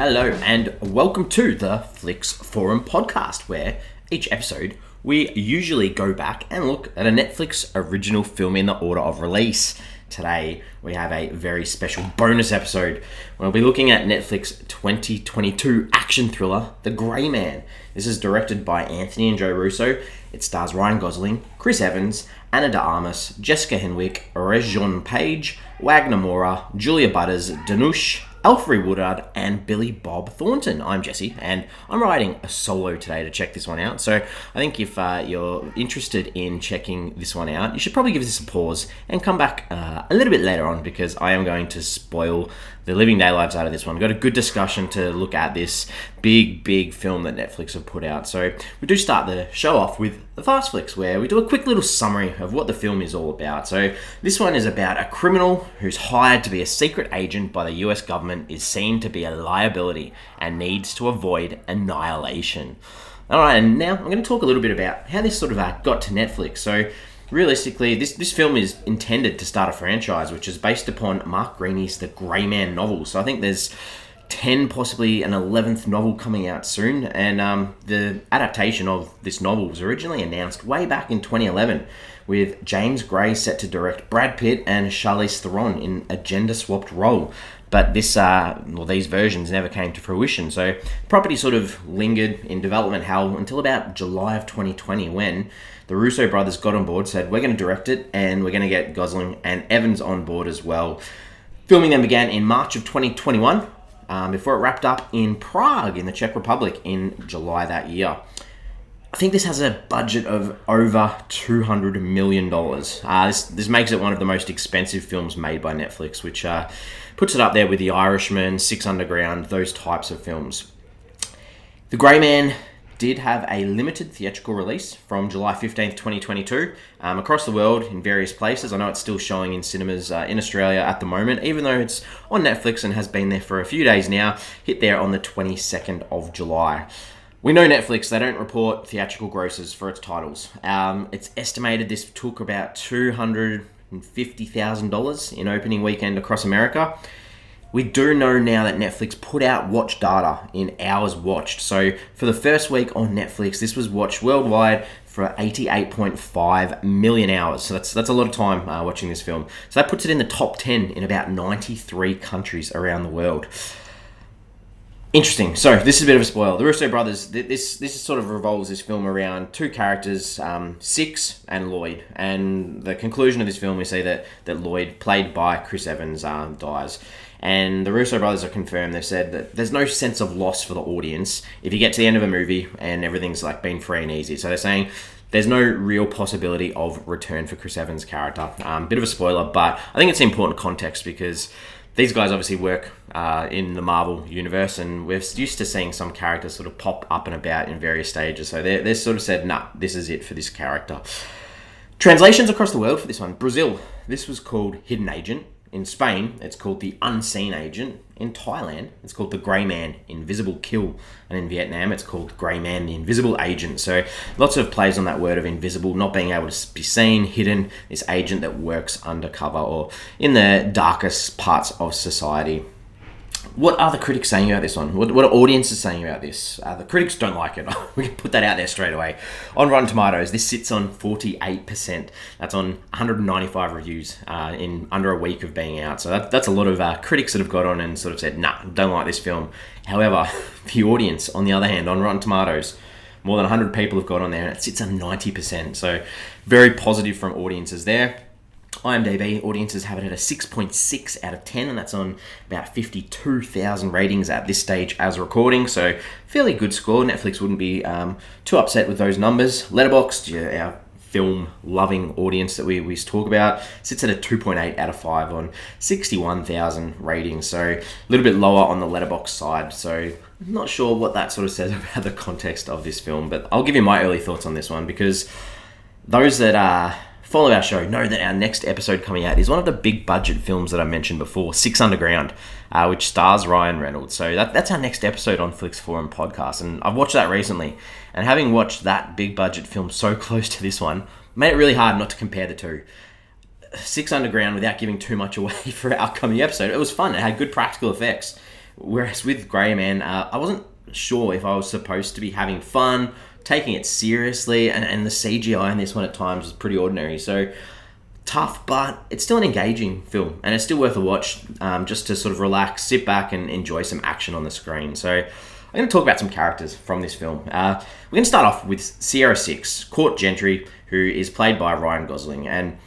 Hello and welcome to the Flix Forum podcast, where each episode we usually go back and look at a Netflix original film in the order of release. Today we have a very special bonus episode. We'll be looking at Netflix 2022 action thriller, The Grey Man. This is directed by Anthony and Joe Russo. It stars Ryan Gosling, Chris Evans, Ana de Armas, Jessica Henwick, Rege-Jean Page, Wagner Moura, Julia Butters, Dhanush, Alfre, Woodard, and Billy Bob Thornton. I'm Jesse, and I'm writing a solo today to check this one out. So I think if you're interested in checking this one out, you should probably give this a pause and come back a little bit later on, because I am going to spoil the living daylights out of this one. We've got a good discussion to look at this big film that Netflix have put out. So we do start the show off with the Fast Flicks, where we do a quick little summary of what the film is all about. So this one is about a criminal who's hired to be a secret agent by the US government, is seen to be a liability and needs to avoid annihilation. Alright, and now I'm going to talk a little bit about how this sort of got to Netflix. So realistically, this film is intended to start a franchise, which is based upon Mark Greaney's The Grey Man novel. So I think there's 10, possibly an 11th novel coming out soon, and the adaptation of this novel was originally announced way back in 2011, with James Gray set to direct Brad Pitt and Charlize Theron in a gender-swapped role. But these versions never came to fruition. So the property sort of lingered in development hell until about July of 2020, when the Russo brothers got on board, said, we're going to direct it, and we're going to get Gosling and Evans on board as well. Filming then began in March of 2021, before it wrapped up in Prague in the Czech Republic in July that year. I think this has a budget of over $200 million. This makes it one of the most expensive films made by Netflix, which puts it up there with The Irishman, Six Underground, those types of films. The Grey Man did have a limited theatrical release from July 15th, 2022, across the world in various places. I know it's still showing in cinemas in Australia at the moment, even though it's on Netflix and has been there for a few days now. Hit there on the 22nd of July. We know Netflix, they don't report theatrical grosses for its titles. It's estimated this took about $250,000 in opening weekend across America. We do know now that Netflix put out watch data in hours watched. So for the first week on Netflix, this was watched worldwide for 88.5 million hours. So that's a lot of time watching this film. So that puts it in the top 10 in about 93 countries around the world. Interesting. So this is a bit of a spoil. The Russo brothers, this sort of revolves this film around two characters, Six and Lloyd. And the conclusion of this film, we see that Lloyd, played by Chris Evans, dies. And the Russo brothers are confirmed. They've said that there's no sense of loss for the audience if you get to the end of a movie and everything's like been free and easy. So they're saying there's no real possibility of return for Chris Evans' character. Bit of a spoiler, but I think it's important context, because these guys obviously work in the Marvel universe, and we're used to seeing some characters sort of pop up and about in various stages. So they're sort of said, nah, this is it for this character. Translations across the world for this one. Brazil, this was called Hidden Agent. In Spain, it's called The Unseen Agent. In Thailand, it's called The Grey Man, Invisible Kill. And in Vietnam, it's called Grey Man, The Invisible Agent. So lots of plays on that word of invisible, not being able to be seen, hidden, this agent that works undercover or in the darkest parts of society. What are the critics saying about this one? What are audiences saying about this? The critics don't like it. We can put that out there straight away. On Rotten Tomatoes, this sits on 48%. That's on 195 reviews in under a week of being out. So that's a lot of critics that have got on and sort of said, nah, don't like this film. However, the audience, on the other hand, on Rotten Tomatoes, more than 100 people have got on there, and it sits on 90%. So very positive from audiences there. IMDb audiences have it at a 6.6 out of 10, and that's on about 52,000 ratings at this stage as recording, so fairly good score. Netflix wouldn't be too upset with those numbers. Letterboxd, our film-loving audience that we talk about, sits at a 2.8 out of 5 on 61,000 ratings, so a little bit lower on the Letterboxd side, so I'm not sure what that sort of says about the context of this film, but I'll give you my early thoughts on this one, because those that follow our show know that our next episode coming out is one of the big budget films that I mentioned before, Six Underground, which stars Ryan Reynolds. So that's our next episode on Flix Forum podcast, and I've watched that recently, and having watched that big budget film so close to this one made it really hard not to compare the two. Six Underground, without giving too much away for our upcoming episode, it was fun. It had good practical effects. Whereas with Grey Man, I wasn't sure if I was supposed to be having fun, taking it seriously, and the CGI in this one at times was pretty ordinary. So tough, but it's still an engaging film, and it's still worth a watch, just to sort of relax, sit back, and enjoy some action on the screen. So I'm going to talk about some characters from this film. We're going to start off with Sierra 6, Court Gentry, who is played by Ryan Gosling, and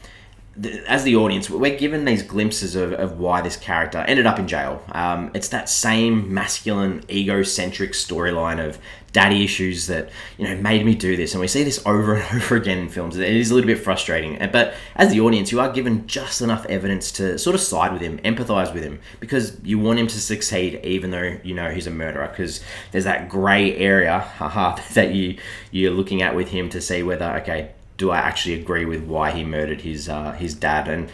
as the audience, we're given these glimpses of why this character ended up in jail. It's that same masculine, egocentric storyline of daddy issues that, made me do this. And we see this over and over again in films. It is a little bit frustrating. But as the audience, you are given just enough evidence to sort of side with him, empathize with him, because you want him to succeed even though he's a murderer. Because there's that grey area that you're looking at with him to see whether, okay, do I actually agree with why he murdered his dad? And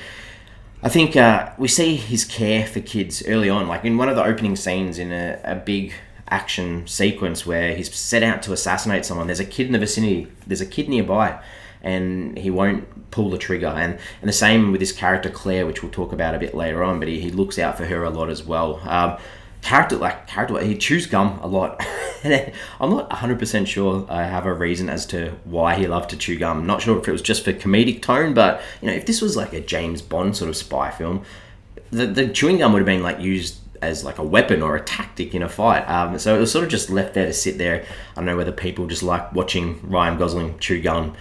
I think we see his care for kids early on, like in one of the opening scenes in a big action sequence where he's set out to assassinate someone. There's a kid in the vicinity. There's a kid nearby, and he won't pull the trigger. And the same with his character Claire, which we'll talk about a bit later on. But he looks out for her a lot as well. He chews gum a lot. I'm not 100% sure I have a reason as to why he loved to chew gum. Not sure if it was just for comedic tone, but if this was like a James Bond sort of spy film, the chewing gum would have been like used as like a weapon or a tactic in a fight. So it was sort of just left there to sit there. I don't know whether people just like watching Ryan Gosling chew gum.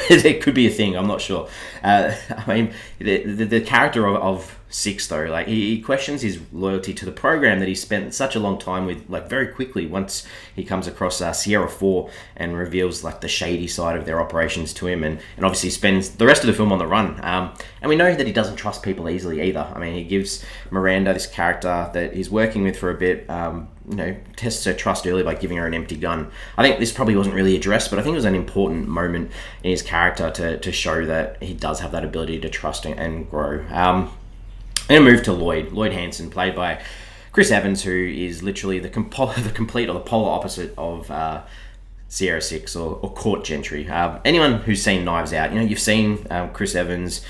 It could be a thing. I'm not sure. I mean, the character of Six, though, like he questions his loyalty to the program that he spent such a long time with, like very quickly once he comes across Sierra 4 and reveals like the shady side of their operations to him, and obviously spends the rest of the film on the run. And we know that he doesn't trust people easily either. I mean, he gives Miranda, this character that he's working with for a bit, tests her trust early by giving her an empty gun. I think this probably wasn't really addressed, but I think it was an important moment in his character to show that he does have that ability to trust and grow. I'm going to move to Lloyd Hansen, played by Chris Evans, who is literally the complete or the polar opposite of Sierra 6 or Court Gentry. Anyone who's seen Knives Out, you've seen Chris Evans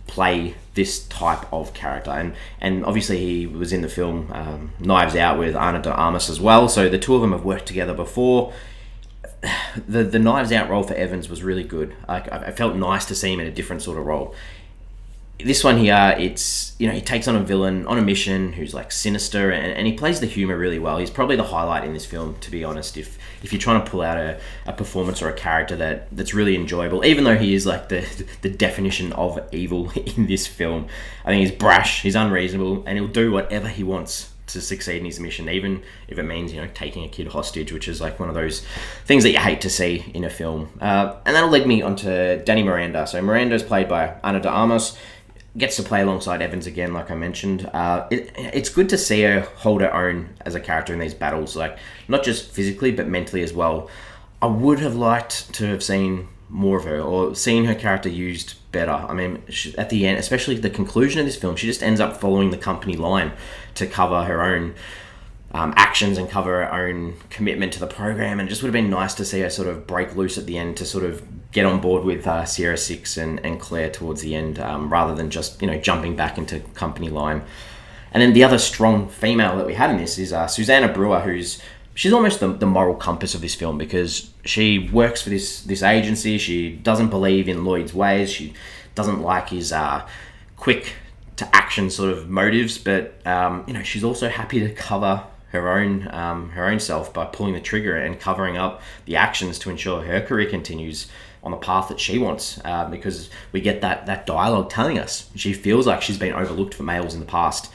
play this type of character, and obviously he was in the film Knives Out with Ana de Armas as well, so the two of them have worked together before. The Knives Out role for Evans was really good. I felt nice to see him in a different sort of role. This one here, it's, he takes on a villain on a mission who's like sinister, and he plays the humor really well. He's probably the highlight in this film, to be honest, if you're trying to pull out a performance or a character that's really enjoyable, even though he is like the definition of evil in this film. I think he's brash, he's unreasonable, and he'll do whatever he wants to succeed in his mission, even if it means, taking a kid hostage, which is like one of those things that you hate to see in a film. And that'll lead me onto Danny Miranda. So Miranda is played by Ana de Armas, gets to play alongside Evans again, like I mentioned. It's good to see her hold her own as a character in these battles, like not just physically but mentally as well. I would have liked to have seen more of her, or seen her character used better. I mean, at the end, especially the conclusion of this film, she just ends up following the company line to cover her own actions and cover her own commitment to the program, and it just would have been nice to see her sort of break loose at the end to sort of get on board with Sierra 6 and Claire towards the end, rather than just jumping back into company line. And then the other strong female that we had in this is Susanna Brewer, she's almost the moral compass of this film, because she works for this agency. She doesn't believe in Lloyd's ways. She doesn't like his quick to action sort of motives, but she's also happy to cover her own self by pulling the trigger and covering up the actions to ensure her career continues on the path that she wants, because we get that dialogue telling us she feels like she's been overlooked for males in the past.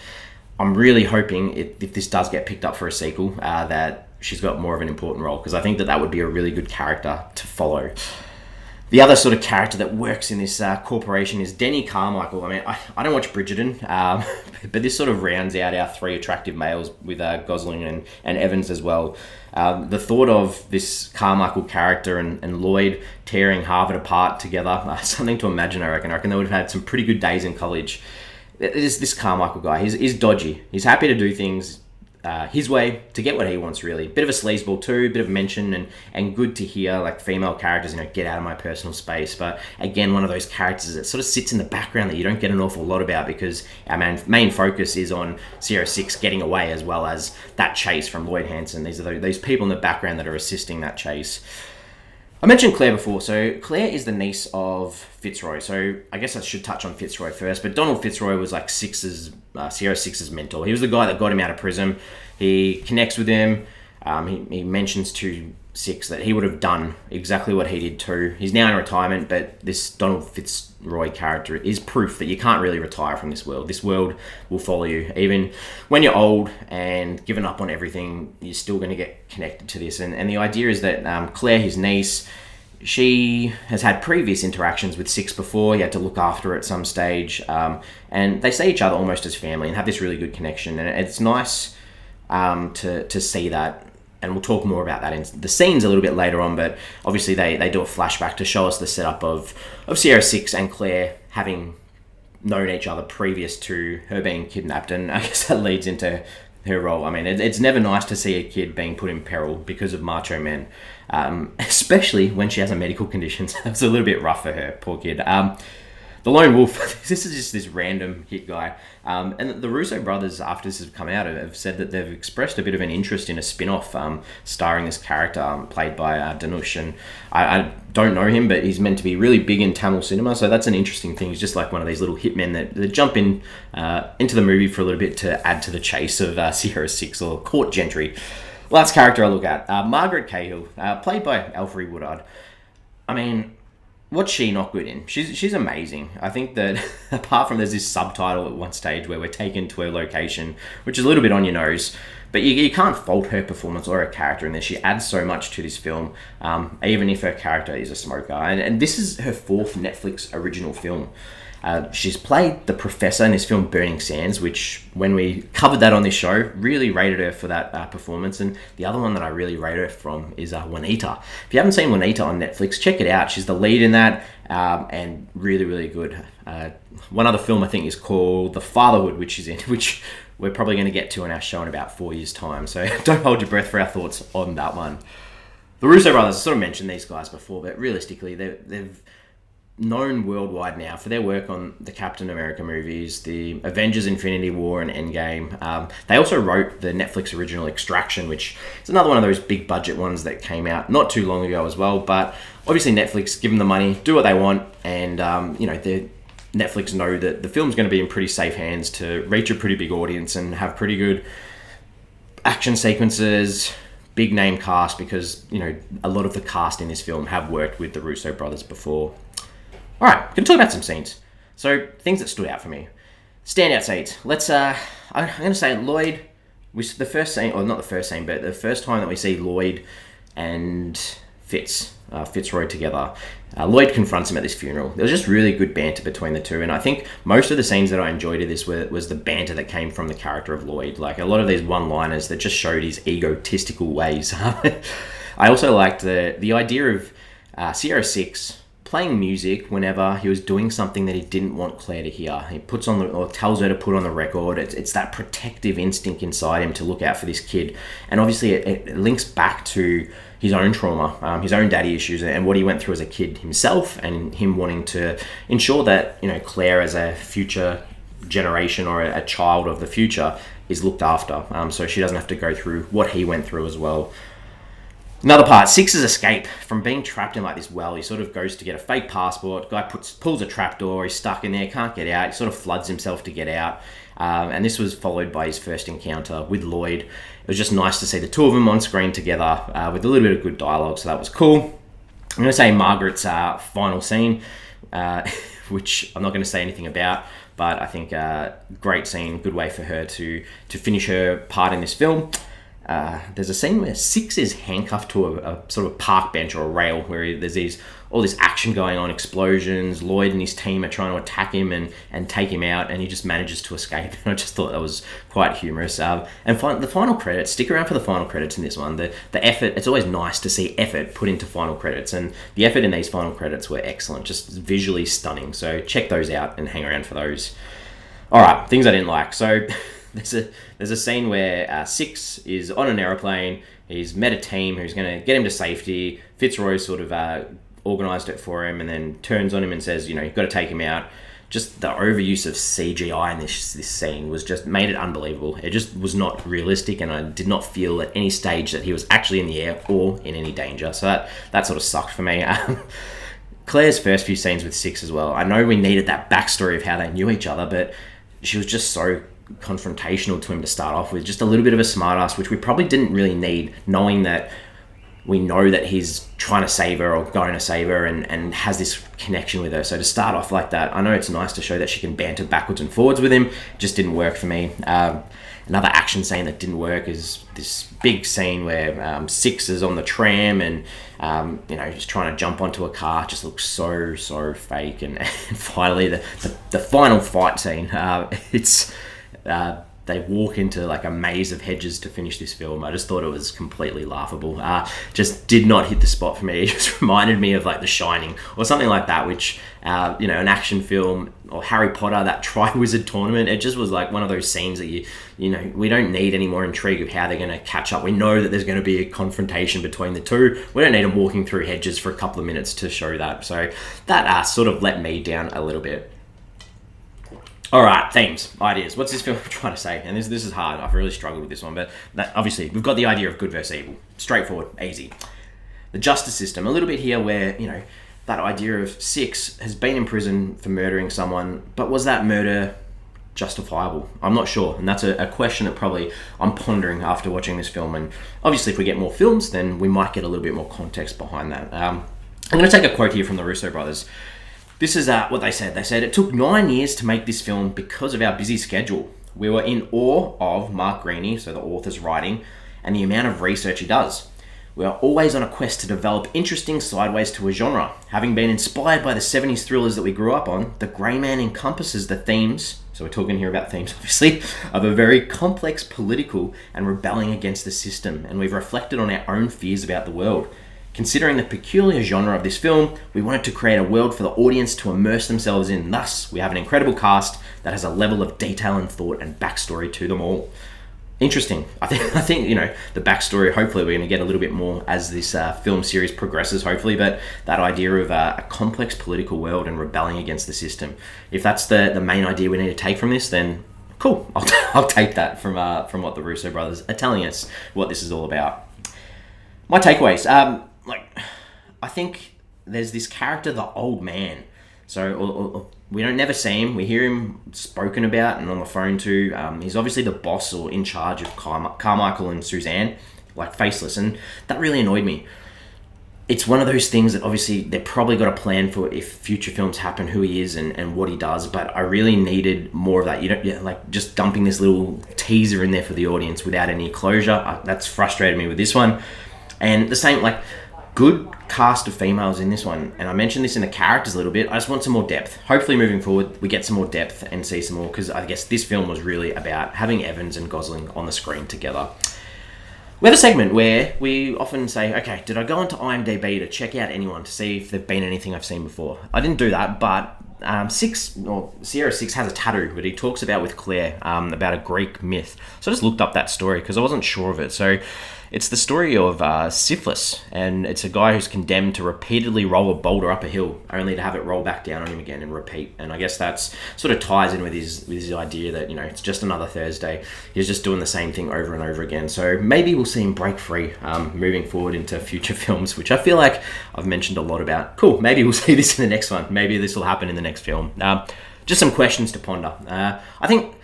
I'm really hoping if this does get picked up for a sequel, that she's got more of an important role, because I think that would be a really good character to follow. The other sort of character that works in this corporation is Denny Carmichael. I mean, I don't watch Bridgerton, but this sort of rounds out our three attractive males with Gosling and Evans as well. The thought of this Carmichael character and Lloyd tearing Harvard apart together, something to imagine, I reckon. I reckon they would have had some pretty good days in college. This Carmichael guy, he's dodgy. He's happy to do things his way to get what he wants, really. Bit of a sleazeball too, bit of mention, and good to hear, like, female characters, get out of my personal space. But again, one of those characters that sort of sits in the background that you don't get an awful lot about, because our main focus is on Sierra 6 getting away, as well as that chase from Lloyd Hansen. These are these people in the background that are assisting that chase. I mentioned Claire before. So Claire is the niece of Fitzroy. So I guess I should touch on Fitzroy first. But Donald Fitzroy was like Sierra 6's mentor. He was the guy that got him out of prison. He connects with him. He mentions to 6 that he would have done exactly what he did too. He's now in retirement, but this Donald Fitzroy character is proof that you can't really retire from this world. This world will follow you. Even when you're old and given up on everything, you're still going to get connected to this. And the idea is that Claire, his niece, she has had previous interactions with 6 before. He had to look after her at some stage. And they see each other almost as family and have this really good connection. And it's nice to see that. And we'll talk more about that in the scenes a little bit later on, but obviously they do a flashback to show us the setup of Sierra 6 and Claire having known each other previous to her being kidnapped, and I guess that leads into her role. I mean, it's never nice to see a kid being put in peril because of macho men, especially when she has a medical condition. So it's a little bit rough for her, poor kid. The Lone Wolf, this is just this random hit guy. And the Russo brothers, after this has come out, have said that they've expressed a bit of an interest in a spin-off starring this character played by Dhanush. And I don't know him, but he's meant to be really big in Tamil cinema, so that's an interesting thing. He's just like one of these little hitmen that jump in into the movie for a little bit to add to the chase of Sierra 6 or court gentry. Last character I look at, Margaret Cahill, played by Alfre Woodard. I mean, what's she not good in? She's amazing. I think that apart from there's this subtitle at one stage where we're taken to her location, which is a little bit on your nose, but you can't fault her performance or her character in this. She adds so much to this film, even if her character is a smoker. And this is her 4th Netflix original film. She's played the professor in this film Burning Sands, which when we covered that on this show, really rated her for that performance. And the other one that I really rate her from is Juanita. If you haven't seen Juanita on Netflix, check it out. She's the lead in that, and really, really good. One other film I think is called The Fatherhood, which she's in, which we're probably going to get to in our show in about 4 years' time. So don't hold your breath for our thoughts on that one. The Russo brothers, I sort of mentioned these guys before, but realistically, they've known worldwide now for their work on the Captain America movies, the Avengers Infinity War and Endgame. They also wrote the Netflix original Extraction, which is another one of those big budget ones that came out not too long ago as well. But obviously Netflix, give them the money, do what they want, and Netflix know that the film's going to be in pretty safe hands to reach a pretty big audience and have pretty good action sequences, big name cast, because a lot of the cast in this film have worked with the Russo brothers before. All right, going to talk about some scenes. So, things that stood out for me. Standout scenes. I'm going to say Lloyd, the first scene, or not the first scene, but the first time that we see Lloyd and Fitzroy together. Lloyd confronts him at this funeral. There was just really good banter between the two, and I think most of the scenes that I enjoyed in this was the banter that came from the character of Lloyd. Like a lot of these one-liners that just showed his egotistical ways. I also liked the idea of Sierra 6 playing music whenever he was doing something that he didn't want Claire to hear. He puts on or tells her to put on the record. It's that protective instinct inside him to look out for this kid. And obviously it links back to his own trauma, his own daddy issues, and what he went through as a kid himself, and him wanting to ensure that Claire, as a future generation or a child of the future, is looked after, so she doesn't have to go through what he went through as well. Another part, 6's escape from being trapped in like this well. He sort of goes to get a fake passport. Guy pulls a trapdoor. He's stuck in there, can't get out. He sort of floods himself to get out. And this was followed by his first encounter with Lloyd. It was just nice to see the two of them on screen together with a little bit of good dialogue, so that was cool. I'm going to say Margaret's final scene, which I'm not going to say anything about, but I think great scene, good way for her to finish her part in this film. There's a scene where 6 is handcuffed to a sort of park bench or a rail where there's all this action going on, explosions. Lloyd and his team are trying to attack him and take him out, and he just manages to escape. And I just thought that was quite humorous. And the final credits, stick around for the final credits in this one. The effort, it's always nice to see effort put into final credits, and the effort in these final credits were excellent, just visually stunning. So check those out and hang around for those. All right, things I didn't like. So there's a scene where Six is on an aeroplane. He's met a team who's going to get him to safety. Fitzroy sort of organised it for him, and then turns on him and says, you've got to take him out. Just the overuse of CGI in this scene was just made it unbelievable. It just was not realistic, and I did not feel at any stage that he was actually in the air or in any danger. So that sort of sucked for me. Claire's first few scenes with Six as well. I know we needed that backstory of how they knew each other, but she was just so confrontational to him to start off with. Just a little bit of a smartass, which we probably didn't really need, knowing that we know that he's trying to save her or going to save her and has this connection with her. So to start off like that, I know it's nice to show that she can banter backwards and forwards with him. It just didn't work for me. Another action scene that didn't work is this big scene where Six is on the tram and just trying to jump onto a car. It just looks so fake. And finally, the final fight scene. They walk into like a maze of hedges to finish this film. I just thought it was completely laughable. Just did not hit the spot for me. It just reminded me of like The Shining or something like that, which, an action film, or Harry Potter, that Tri-Wizard tournament. It just was like one of those scenes that we don't need any more intrigue of how they're going to catch up. We know that there's going to be a confrontation between the two. We don't need them walking through hedges for a couple of minutes to show that. So that sort of let me down a little bit. All right, themes, ideas. What's this film trying to say? And this is hard. I've really struggled with this one, but obviously we've got the idea of good versus evil. Straightforward, easy. The justice system, a little bit here where, that idea of Six has been in prison for murdering someone, but was that murder justifiable? I'm not sure, and that's a question that probably I'm pondering after watching this film. And obviously if we get more films, then we might get a little bit more context behind that. I'm going to take a quote here from the Russo brothers. This is what they said. They said, "It took 9 years to make this film because of our busy schedule. We were in awe of Mark Greaney," so the author's writing, "and the amount of research he does. We are always on a quest to develop interesting sideways to a genre. Having been inspired by the 70s thrillers that we grew up on, The Grey Man encompasses the themes," so we're talking here about themes obviously, "of a very complex political and rebelling against the system, and we've reflected on our own fears about the world. Considering the peculiar genre of this film, we wanted to create a world for the audience to immerse themselves in. Thus, we have an incredible cast that has a level of detail and thought and backstory to them all." Interesting. I think the backstory, hopefully we're going to get a little bit more as this film series progresses, hopefully, but that idea of a complex political world and rebelling against the system. If that's the main idea we need to take from this, then cool. I'll take that from what the Russo brothers are telling us, what this is all about. My takeaways. I think there's this character, the old man. So we don't never see him. We hear him spoken about and on the phone too. He's obviously the boss or in charge of Carmichael and Suzanne, like faceless, and that really annoyed me. It's one of those things that obviously they've probably got a plan for if future films happen, who he is and what he does, but I really needed more of that. Just dumping this little teaser in there for the audience without any closure. That's frustrated me with this one. And the same, good cast of females in this one, and I mentioned this in the characters a little bit. I just want some more depth. Hopefully moving forward we get some more depth and see some more, because I guess this film was really about having Evans and Gosling on the screen together. We have a segment where we often say, okay, did I go onto IMDb to check out anyone to see if they've been anything I've seen before? I didn't do that, but Sierra 6 has a tattoo that he talks about with Claire, about a Greek myth. So I just looked up that story because I wasn't sure of it. So it's the story of Syphilis, and it's a guy who's condemned to repeatedly roll a boulder up a hill, only to have it roll back down on him again and repeat. And I guess that's sort of ties in with his idea that, it's just another Thursday. He's just doing the same thing over and over again. So maybe we'll see him break free moving forward into future films, which I feel like I've mentioned a lot about. Cool, maybe we'll see this in the next one. Maybe this will happen in the next film. Just some questions to ponder. I think,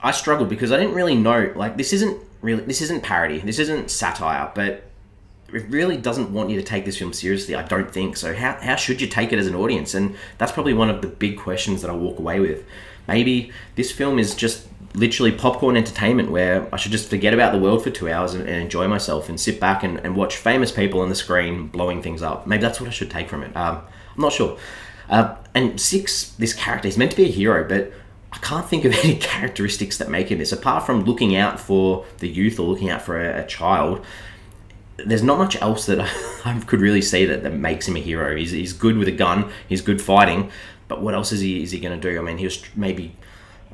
I struggled because I didn't really know, this isn't parody, this isn't satire, but it really doesn't want you to take this film seriously, I don't think. So how should you take it as an audience? And that's probably one of the big questions that I walk away with. Maybe this film is just literally popcorn entertainment where I should just forget about the world for 2 hours and enjoy myself and sit back and watch famous people on the screen blowing things up. Maybe that's what I should take from it. I'm not sure. And Six, this character, he's meant to be a hero, but I can't think of any characteristics that make him this. Apart from looking out for the youth or looking out for a child, there's not much else that I could really see that makes him a hero. He's good with a gun, he's good fighting, but what else is he going to do? I mean, he was maybe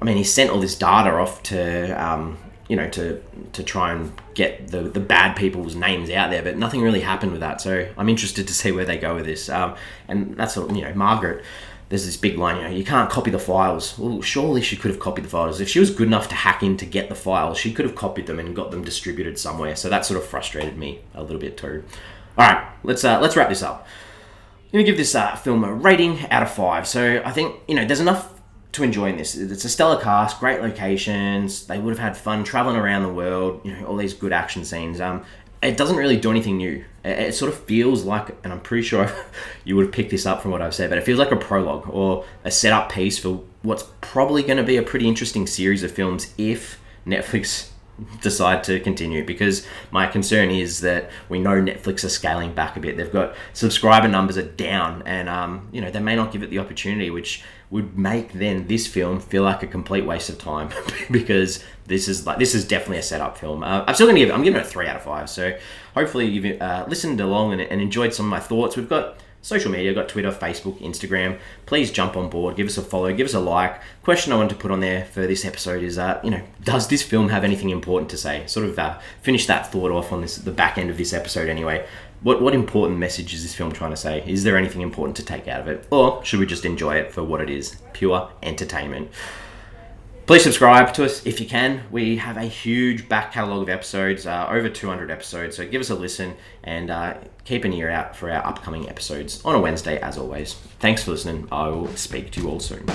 I mean, he sent all this data off to, to try and get the bad people's names out there, but nothing really happened with that. So I'm interested to see where they go with this. And that's, Margaret, there's this big line, you can't copy the files. Well, surely she could have copied the files. If she was good enough to hack in to get the files, she could have copied them and got them distributed somewhere. So that sort of frustrated me a little bit too. All right, let's wrap this up. I'm going to give this film a rating out of 5. So I think, there's enough to enjoy in this. It's a stellar cast, great locations. They would have had fun traveling around the world, all these good action scenes. It doesn't really do anything new. It sort of feels like, and I'm pretty sure you would have picked this up from what I've said, but it feels like a prologue or a setup piece for what's probably going to be a pretty interesting series of films if Netflix decide to continue, because my concern is that we know Netflix are scaling back a bit. They've got subscriber numbers are down, and they may not give it the opportunity, which would make then this film feel like a complete waste of time because this is definitely a setup film. I'm giving it a 3 out of 5. So hopefully you've listened along and enjoyed some of my thoughts. We've got social media, got Twitter, Facebook, Instagram. Please jump on board, give us a follow, give us a like. Question I wanted to put on there for this episode is, does this film have anything important to say? Sort of finish that thought off on the back end of this episode anyway. What important message is this film trying to say? Is there anything important to take out of it? Or should we just enjoy it for what it is? Pure entertainment. Please subscribe to us if you can. We have a huge back catalogue of episodes, over 200 episodes, so give us a listen and keep an ear out for our upcoming episodes on a Wednesday, as always. Thanks for listening. I will speak to you all soon.